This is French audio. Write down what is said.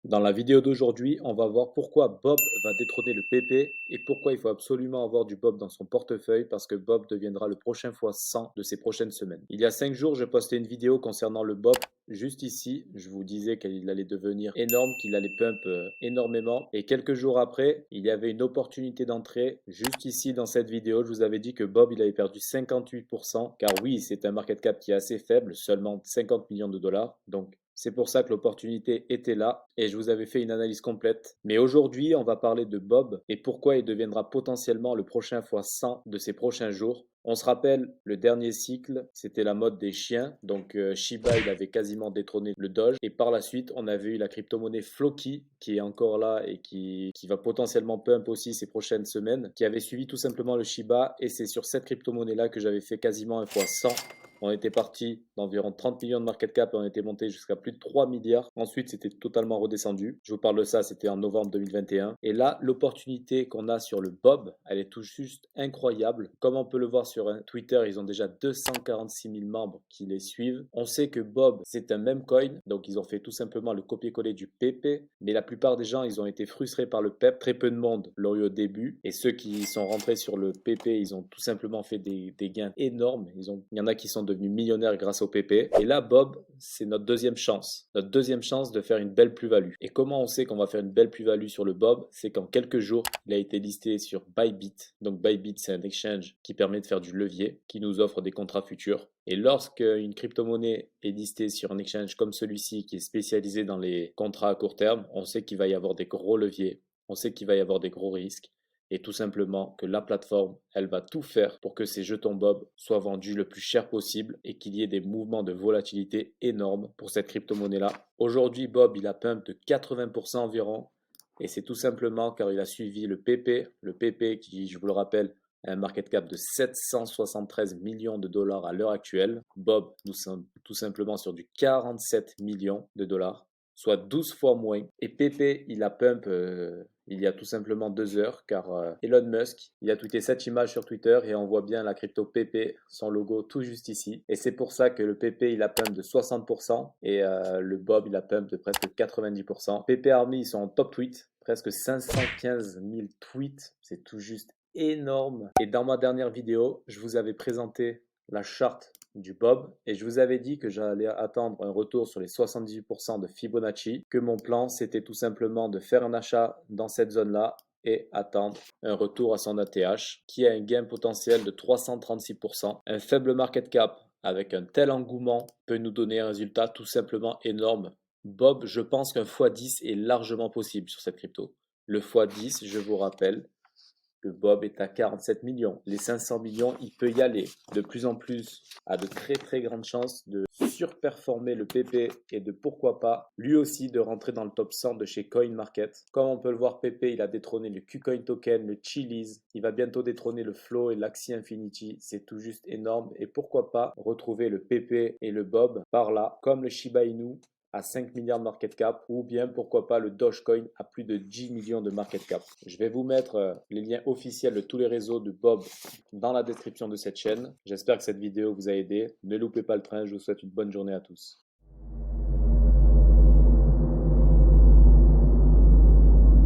Dans la vidéo d'aujourd'hui, on va voir pourquoi Bob va détrôner le PP et pourquoi il faut absolument avoir du Bob dans son portefeuille parce que Bob deviendra le prochain fois 100 de ces prochaines semaines. Il y a 5 jours, je postais une vidéo concernant le Bob. Juste ici, je vous disais qu'il allait devenir énorme, qu'il allait pump énormément. Et quelques jours après, il y avait une opportunité d'entrée. Juste ici, dans cette vidéo, je vous avais dit que Bob, il avait perdu 58%. Car oui, c'est un market cap qui est assez faible, seulement 50 millions de dollars. Donc, c'est pour ça que l'opportunité était là et je vous avais fait une analyse complète. Mais aujourd'hui, on va parler de Bob et pourquoi il deviendra potentiellement le prochain fois 100 de ces prochains jours. On se rappelle, le dernier cycle, c'était la mode des chiens. Donc Shiba, il avait quasiment détrôné le Doge. Et par la suite, on avait eu la crypto-monnaie Floki, qui est encore là et qui va potentiellement pump aussi ces prochaines semaines, qui avait suivi tout simplement le Shiba. Et c'est sur cette crypto-monnaie-là que j'avais fait quasiment un fois 100. On était parti d'environ 30 millions de market cap et on était monté jusqu'à plus de 3 milliards. Ensuite, c'était totalement redescendu. Je vous parle de ça, c'était en novembre 2021. Et là, l'opportunité qu'on a sur le Bob, elle est tout juste incroyable. Comme on peut le voir sur Twitter, ils ont déjà 246 000 membres qui les suivent. On sait que Bob, c'est un meme coin, donc ils ont fait tout simplement le copier-coller du PP. Mais la plupart des gens, ils ont été frustrés par le PEP. Très peu de monde l'ont eu au début. Et ceux qui sont rentrés sur le PP, ils ont tout simplement fait des gains énormes. Il y en a qui sont devenus millionnaires grâce au PP. Et là, Bob, c'est notre deuxième chance. Notre deuxième chance de faire une belle plus-value. Et comment on sait qu'on va faire une belle plus-value sur le Bob? C'est qu'en quelques jours, il a été listé sur Bybit. Donc Bybit, c'est un exchange qui permet de faire du levier, qui nous offre des contrats futurs. Et lorsque une crypto-monnaie est listée sur un exchange comme celui-ci, qui est spécialisé dans les contrats à court terme, on sait qu'il va y avoir des gros leviers, on sait qu'il va y avoir des gros risques et tout simplement que la plateforme, elle va tout faire pour que ces jetons Bob soient vendus le plus cher possible et qu'il y ait des mouvements de volatilité énormes pour cette crypto-monnaie-là. Aujourd'hui, Bob, il a pump de 80% environ et c'est tout simplement car il a suivi le PP qui, je vous le rappelle, a un market cap de 773 millions de dollars à l'heure actuelle. Bob, nous sommes tout simplement sur du 47 millions de dollars, soit 12 fois moins. Et PP, il a pump il y a tout simplement 2 heures, car Elon Musk, il a tweeté cette image sur Twitter et on voit bien la crypto PP, son logo tout juste ici. Et c'est pour ça que le PP, il a pump de 60% et le Bob, il a pump de presque 90%. PP Army, ils sont en top tweet, presque 515 000 tweets, c'est tout juste énorme. Et dans ma dernière vidéo, je vous avais présenté la charte du Bob et je vous avais dit que j'allais attendre un retour sur les 78% de Fibonacci, que mon plan c'était tout simplement de faire un achat dans cette zone-là et attendre un retour à son ATH qui a un gain potentiel de 336%. Un faible market cap avec un tel engouement peut nous donner un résultat tout simplement énorme. Bob, je pense qu'un x10 est largement possible sur cette crypto. Le x10, je vous rappelle, que Bob est à 47 millions. Les 500 millions, il peut y aller. De plus en plus, a de très très grandes chances de surperformer le PP et de pourquoi pas lui aussi de rentrer dans le top 100 de chez CoinMarket. Comme on peut le voir, PP, il a détrôné le KuCoin Token, le Chiliz. Il va bientôt détrôner le Flow et l'Axie Infinity. C'est tout juste énorme. Et pourquoi pas retrouver le PP et le Bob par là, comme le Shiba Inu à 5 milliards de market cap ou bien pourquoi pas le Dogecoin à plus de 10 millions de market cap. Je vais vous mettre les liens officiels de tous les réseaux de Bob dans la description de cette chaîne. J'espère que cette vidéo vous a aidé. Ne loupez pas le train, je vous souhaite une bonne journée à tous.